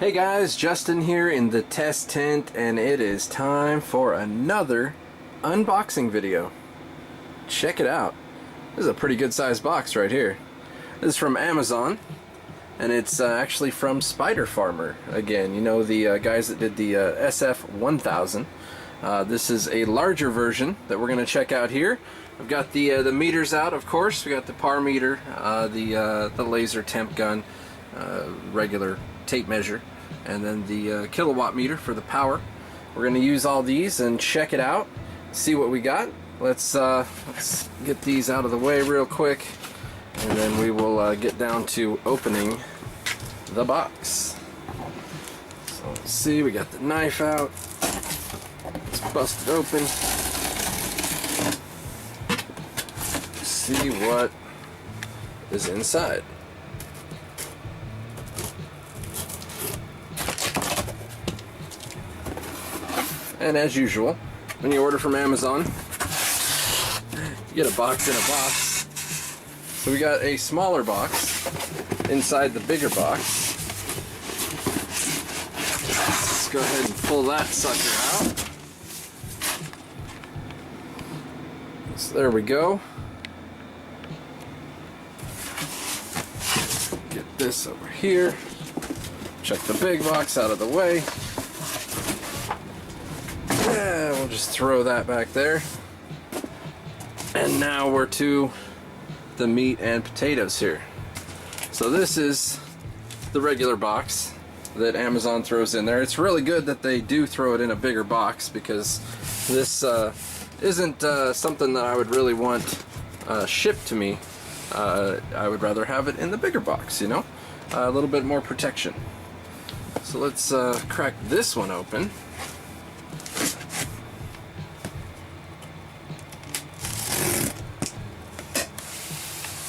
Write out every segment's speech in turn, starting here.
Hey guys, Justin here in the test tent, and it is time for another unboxing video. Check it out. This is a pretty good sized box right here. This is from Amazon, and it's actually from Spider Farmer. Again, you know the guys that did the SF2000. This is a larger version that we're going to check out here. I've got the meters out, of course. We got the par meter, the laser temp gun, regular tape measure, and then the kilowatt meter for the power. We're going to use all these and check it out, see what we got. Let's get these out of the way real quick, and then we will get down to opening the box. So let's see, we got the knife out. Let's bust it open. See what is inside. And as usual, when you order from Amazon, you get a box in a box. So we got a smaller box inside the bigger box. Let's go ahead and pull that sucker out. So there we go. Get this over here. Check the big box out of the way. Yeah, we'll just throw that back there. And now we're to the meat and potatoes here. So this is the regular box that Amazon throws in there. It's really good that they do throw it in a bigger box, because this isn't something that I would really want shipped to me. I would rather have it in the bigger box, you know? A little bit more protection. So let's crack this one open.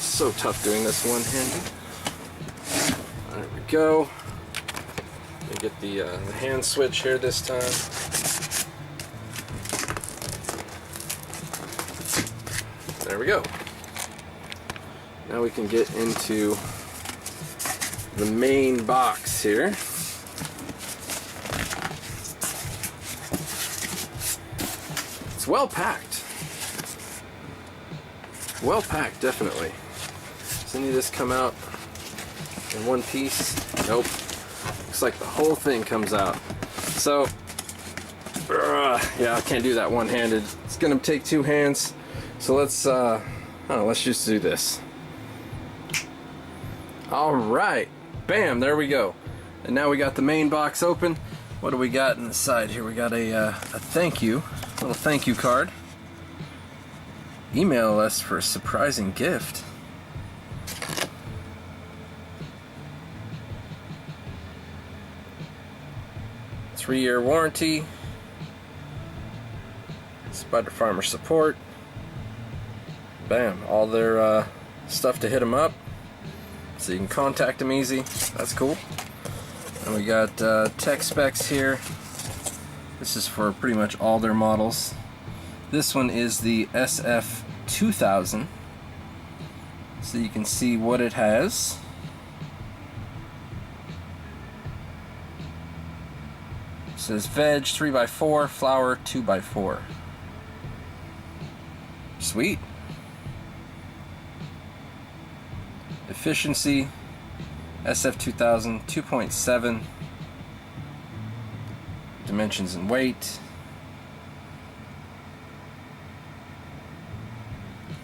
So tough doing this one-handed. There we go. Let me get the hand switch here this time. There we go. Now we can get into the main box here. It's well packed. Well packed, definitely. Does any of this come out in one piece? Nope. Looks like the whole thing comes out. So, yeah, I can't do that one-handed. It's gonna take two hands. So let's just do this. All right, bam, there we go. And now we got the main box open. What do we got in the side here? We got a thank you, little thank you card. Email us for a surprising gift. Three-year warranty. Spider Farmer support. Bam, all their stuff to hit them up, so you can contact them easy. That's cool. And we got tech specs here. This is for pretty much all their models. This one is the SF2000, so you can see what it has. It says veg 3x4, flour 2x4. Sweet. Efficiency SF2000 2.7. Dimensions and weight.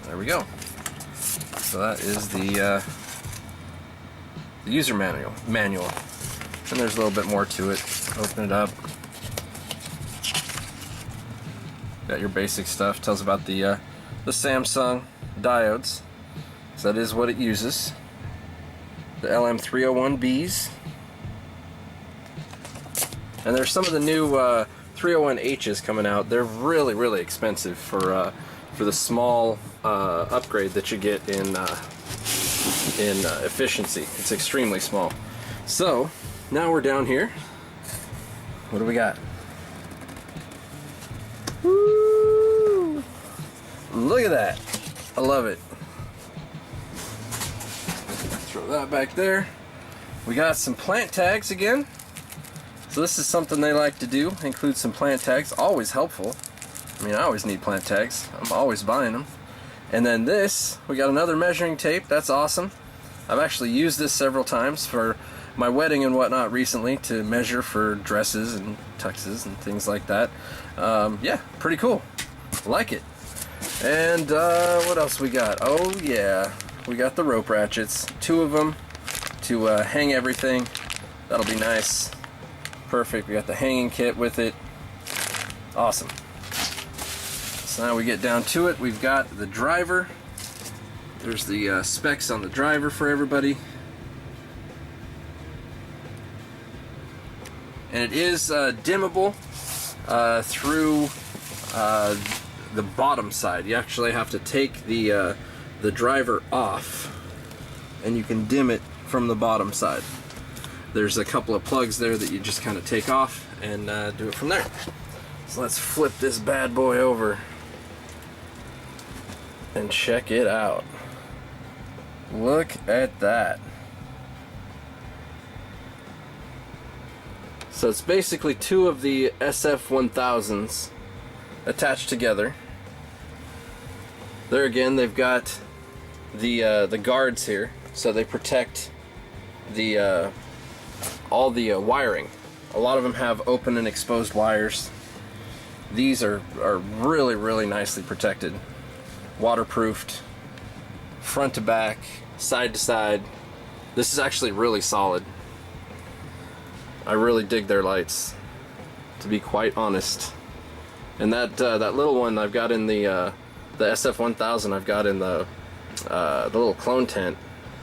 There we go. So that is the user manual. And there's a little bit more to it. Open it up. Got your basic stuff. Tells about the Samsung diodes. So that is what it uses. The LM301Bs. And there's some of the new 301Hs coming out. They're really, really expensive for the small upgrade that you get in efficiency. It's extremely small. So now we're down here. What do we got? Woo! Look at that. I love it. Throw that back there. We got some plant tags again. So this is something they like to do, include some plant tags, always helpful. I mean, I always need plant tags, I'm always buying them. And then this, we got another measuring tape, that's awesome. I've actually used this several times for my wedding and whatnot recently to measure for dresses and tuxes and things like that. Yeah, pretty cool, like it. And what else we got? Oh yeah, we got the rope ratchets, 2 of them to hang everything. That'll be nice. Perfect. We got the hanging kit with it. Awesome. So now we get down to it. We've got the driver. There's the specs on the driver for everybody. And it is dimmable through the bottom side. You actually have to take the driver off, and you can dim it from the bottom side. There's a couple of plugs there that you just kind of take off and do it from there. So let's flip this bad boy over and check it out. Look at that. So it's basically 2 of the SF2000s attached together. There again, they've got the guards here, so they protect the all the wiring. A lot of them have open and exposed wires. These are really, really nicely protected, waterproofed, front to back, side to side. This is actually really solid. I really dig their lights, to be quite honest. And that little one I've got in the SF1000, I've got in the little clone tent.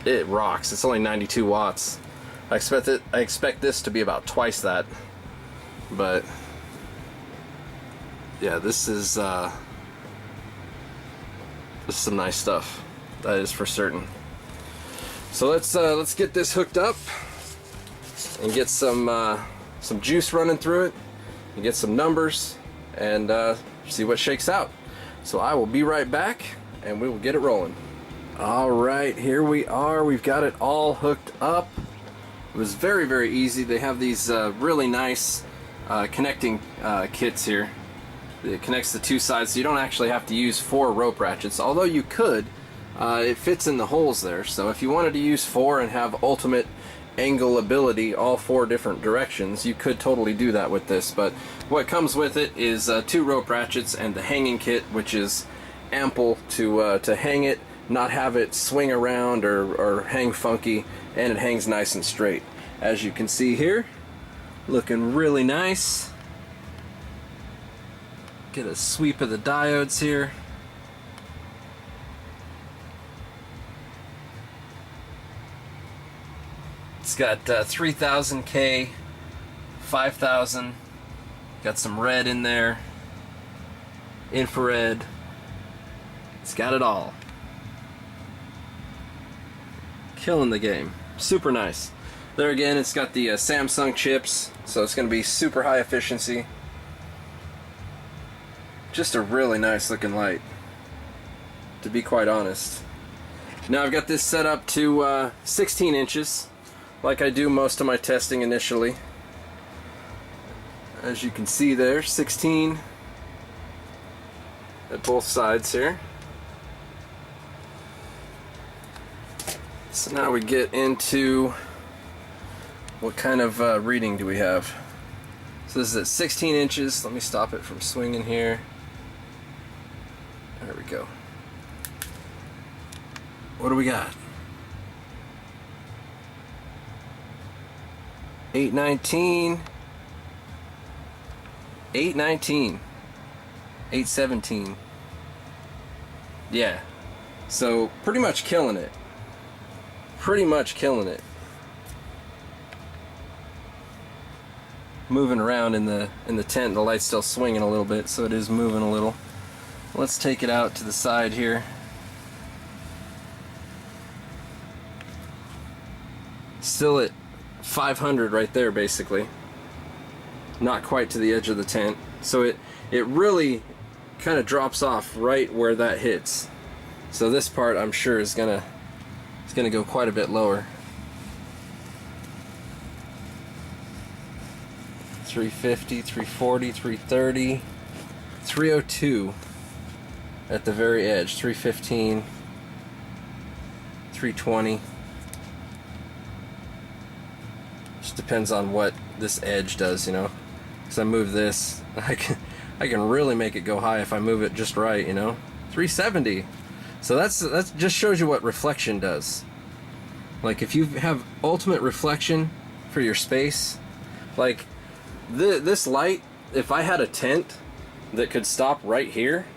It rocks. It's only 92 watts. I expect this to be about twice that, but yeah, this is some nice stuff. That is for certain. So let's get this hooked up and get some juice running through it, and get some numbers, and see what shakes out. So I will be right back, and we will get it rolling. All right, here we are. We've got it all hooked up. It was very, very easy. They have these really nice connecting kits here. It connects the 2 sides, so you don't actually have to use 4 rope ratchets, although you could. It fits in the holes there, so if you wanted to use 4 and have ultimate angle ability, all 4 different directions, you could totally do that with this. But what comes with it is 2 rope ratchets and the hanging kit, which is ample to hang it, not have it swing around or hang funky, and it hangs nice and straight. As you can see here, looking really nice. Get a sweep of the diodes here. It's got 3000K, 5000, got some red in there, infrared. It's got it all. Killing the game. Super nice. There again, it's got the Samsung chips, so it's going to be super high efficiency. Just a really nice looking light, to be quite honest. Now I've got this set up to 16 inches, like I do most of my testing initially. As you can see there, 16 at both sides here. So now we get into what kind of reading do we have. So this is at 16 inches. Let me stop it from swinging here. There we go. What do we got? 819, 819, 817. Yeah, so pretty much killing it. Pretty much killing it. Moving around in the tent, the light's still swinging a little bit, so it is moving a little. Let's take it out to the side here. Still at 500 right there, basically. Not quite to the edge of the tent. So it really kind of drops off right where that hits. So this part, I'm sure, is gonna go quite a bit lower. 350, 340, 330, 302 at the very edge, 315, 320. Just depends on what this edge does, you know. Because I move this, I can really make it go high if I move it just right, you know. 370. So that's just shows you what reflection does. Like if you have ultimate reflection for your space, like this light, if I had a tent that could stop right here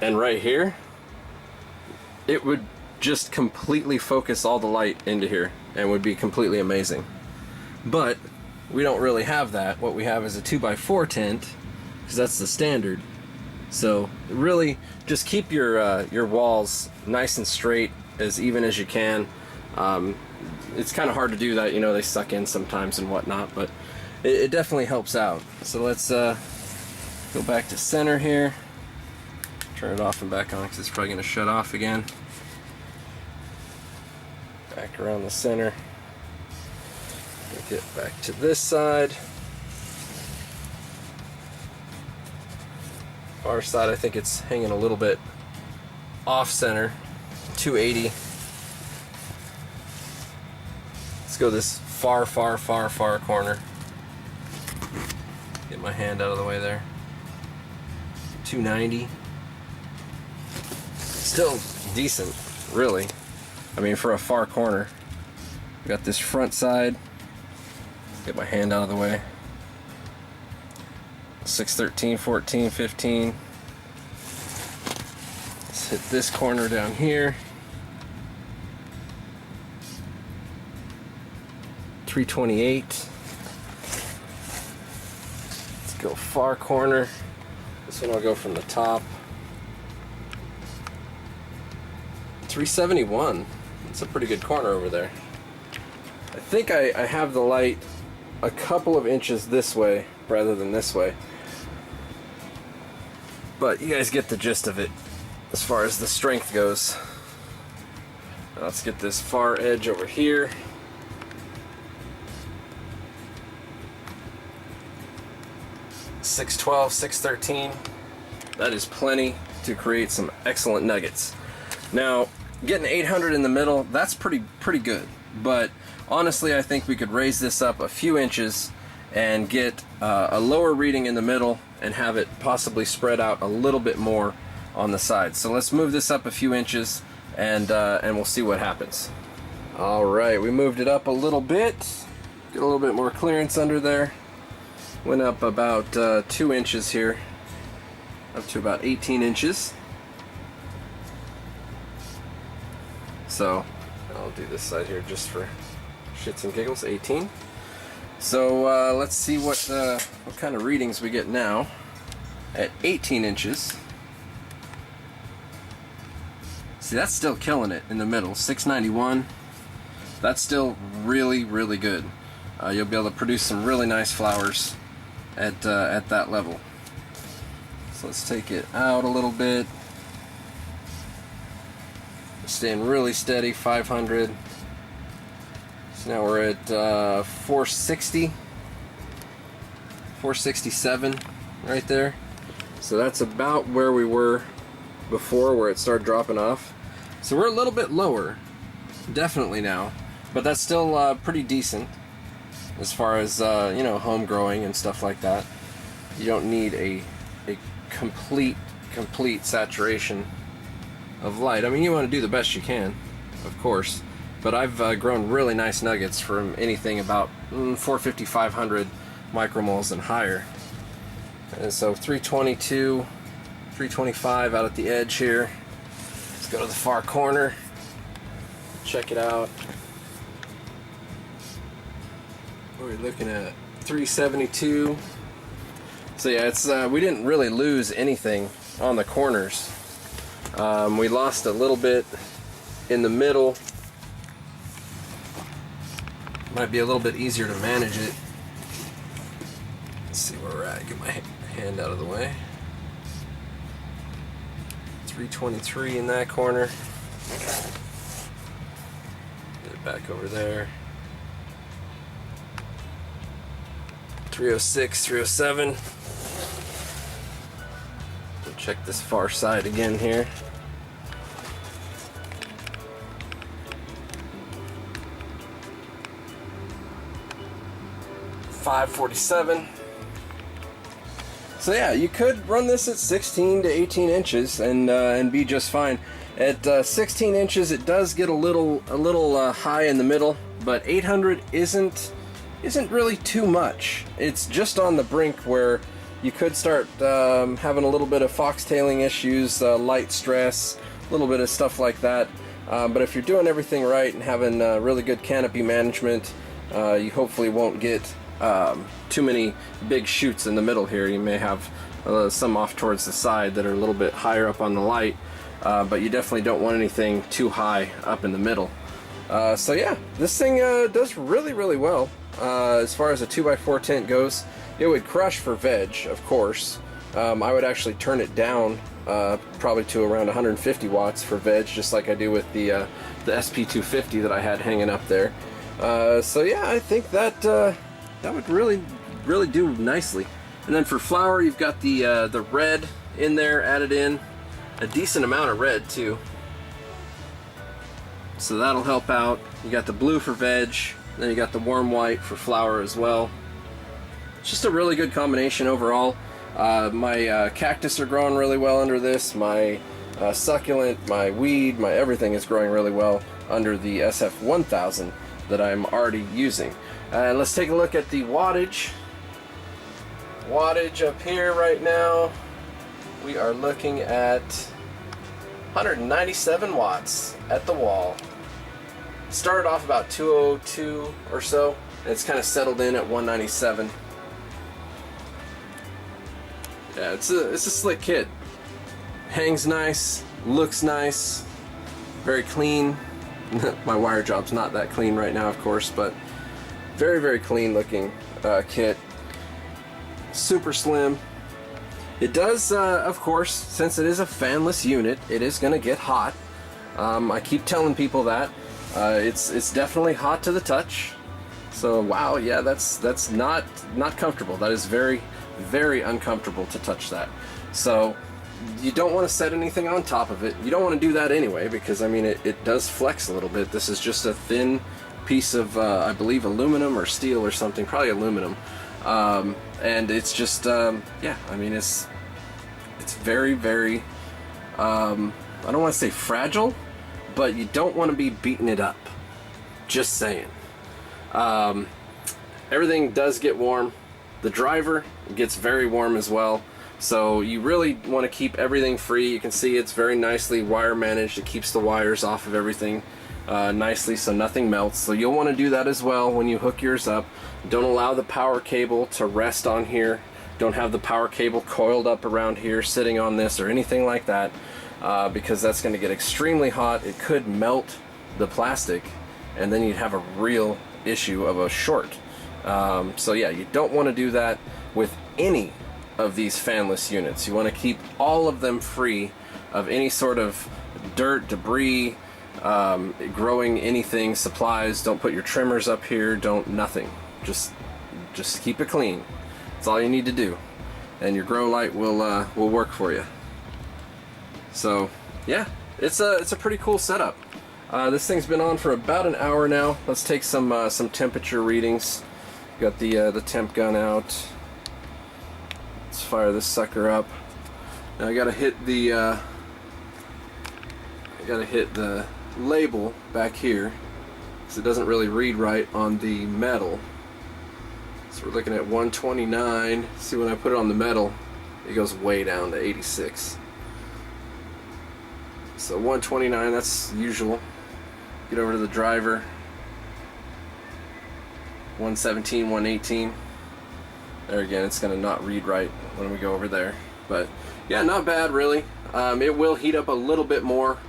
and right here, it would just completely focus all the light into here and would be completely amazing. But we don't really have that. What we have is a 2x4 tent, because that's the standard. So really just keep your walls nice and straight, as even as you can. It's kind of hard to do that, you know, they suck in sometimes and whatnot, but it definitely helps out. So let's go back to center here, turn it off and back on because it's probably going to shut off again. Back around the center. Get back to this side. Far side, I think it's hanging a little bit off center. 280. Let's go this far corner. Get my hand out of the way there. 290. Still decent, really. I mean, for a far corner. We got this front side. Get my hand out of the way. 613, 14, 15. Let's hit this corner down here. 328. Let's go far corner. This one I'll go from the top. 371. That's a pretty good corner over there. I think I have the light a couple of inches this way rather than this way. But you guys get the gist of it as far as the strength goes. Now let's get this far edge over here. .612, 613. That is plenty to create some excellent nuggets. Now, getting 800 in the middle, that's pretty good. But honestly, I think we could raise this up a few inches and get a lower reading in the middle and have it possibly spread out a little bit more on the sides. So let's move this up a few inches and we'll see what happens. All right, we moved it up a little bit. Get a little bit more clearance under there. Went up about 2 inches here, up to about 18 inches. So I'll do this side here just for shits and giggles. 18. So let's see what kind of readings we get now at 18 inches. See, that's still killing it in the middle. 691. That's still really good. You'll be able to produce some really nice flowers at that level. So let's take it out a little bit. Staying really steady. 500. So now we're at 460, 467 right there. So that's about where we were before, where it started dropping off. So we're a little bit lower, definitely now, but that's still pretty decent as far as you know, home growing and stuff like that. You don't need a complete saturation of light. I mean, you want to do the best you can, of course. But I've grown really nice nuggets from anything about 450, 500 micromoles and higher. And so 322, 325 out at the edge here. Let's go to the far corner. Check it out. What are we looking at? 372. So yeah, it's we didn't really lose anything on the corners. We lost a little bit in the middle. Might be a little bit easier to manage it. Let's see where we're at. Get my hand out of the way. 323 in that corner. Get it back over there. 306, 307. We'll check this far side again here. .547. So yeah, you could run this at 16 to 18 inches and be just fine. At 16 inches, it does get a little high in the middle, but 800 isn't really too much. It's just on the brink where you could start having a little bit of foxtailing issues, light stress, a little bit of stuff like that. But if you're doing everything right and having really good canopy management, you hopefully won't get too many big shoots in the middle here. You may have some off towards the side that are a little bit higher up on the light, but you definitely don't want anything too high up in the middle. So yeah, this thing does really well. As far as a 2x4 tent goes, it would crush for veg, of course. I would actually turn it down probably to around 150 watts for veg, just like I do with the SP250 that I had hanging up there. So yeah, I think that that would really do nicely. And then for flower, you've got the red in there, added in a decent amount of red too, so that'll help out. You got the blue for veg, then you got the warm white for flower as well. It's just a really good combination overall. My cactus are growing really well under this. My succulent, my weed, my everything is growing really well under the SF2000 that I'm already using. And let's take a look at the wattage. Wattage up here right now, we are looking at 197 watts at the wall. Started off about 202 or so, and it's kind of settled in at 197. Yeah, it's a slick kit. Hangs nice, looks nice, very clean. My wire job's not that clean right now, of course, but very clean looking kit. Super slim. It does, of course, since it is a fanless unit, it is going to get hot. I keep telling people that. It's definitely hot to the touch. So wow, yeah, that's not comfortable. That is very uncomfortable to touch that. So you don't want to set anything on top of it. You don't want to do that anyway, because I mean it does flex a little bit. This is just a thin piece of I believe aluminum or steel or something, probably aluminum, and it's just yeah, I mean it's very I don't want to say fragile, but you don't want to be beating it up. Just saying. Everything does get warm. The driver gets very warm as well. So you really want to keep everything free. You can see it's very nicely wire managed. It keeps the wires off of everything nicely so nothing melts. So you'll want to do that as well when you hook yours up. Don't allow the power cable to rest on here. Don't have the power cable coiled up around here sitting on this or anything like that, because that's going to get extremely hot. It could melt the plastic, and then you'd have a real issue of a short. So yeah, you don't want to do that with any of these fanless units. You want to keep all of them free of any sort of dirt, debris, growing anything, supplies. Don't put your trimmers up here, nothing. Just keep it clean. That's all you need to do, and your grow light will work for you. So yeah, it's a pretty cool setup. This thing's been on for about an hour now. Let's take some temperature readings. Got the temp gun out. Let's fire this sucker up. Now I gotta hit the label back here, because it doesn't really read right on the metal. So we're looking at 129. See, when I put it on the metal, it goes way down to 86. So 129, that's usual. Get over to the driver. 117, 118. There again, it's going to not read right when we go over there. But yeah, not bad really. It will heat up a little bit more.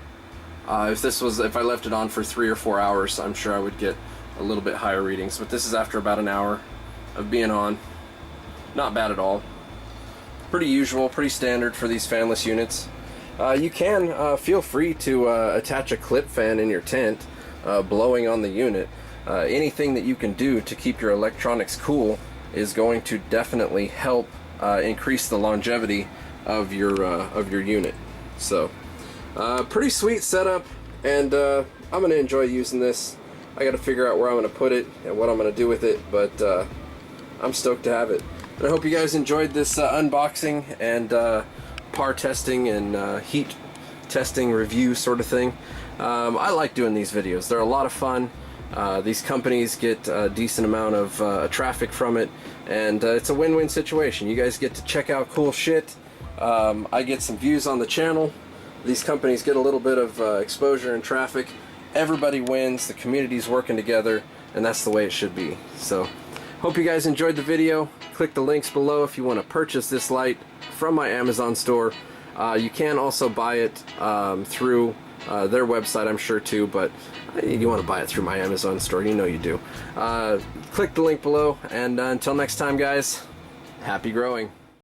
If I left it on for 3 or 4 hours, I'm sure I would get a little bit higher readings. But this is after about an hour of being on. Not bad at all. Pretty usual, pretty standard for these fanless units. You can feel free to attach a clip fan in your tent, blowing on the unit. Anything that you can do to keep your electronics cool is going to definitely help increase the longevity of your unit. So pretty sweet setup, and I'm gonna enjoy using this. I got to figure out where I'm gonna put it and what I'm gonna do with it, but I'm stoked to have it. And I hope you guys enjoyed this unboxing and par testing and heat testing review sort of thing. I like doing these videos. They're a lot of fun. These companies get a decent amount of traffic from it, and it's a win-win situation. You guys get to check out cool shit. I get some views on the channel. These companies get a little bit of exposure and traffic. Everybody wins. The community's working together, and that's the way it should be. So hope you guys enjoyed the video. Click the links below if you want to purchase this light from my Amazon store. You can also buy it through their website, I'm sure, too, but you want to buy it through my Amazon store, you know you do. Click the link below, and until next time, guys, happy growing.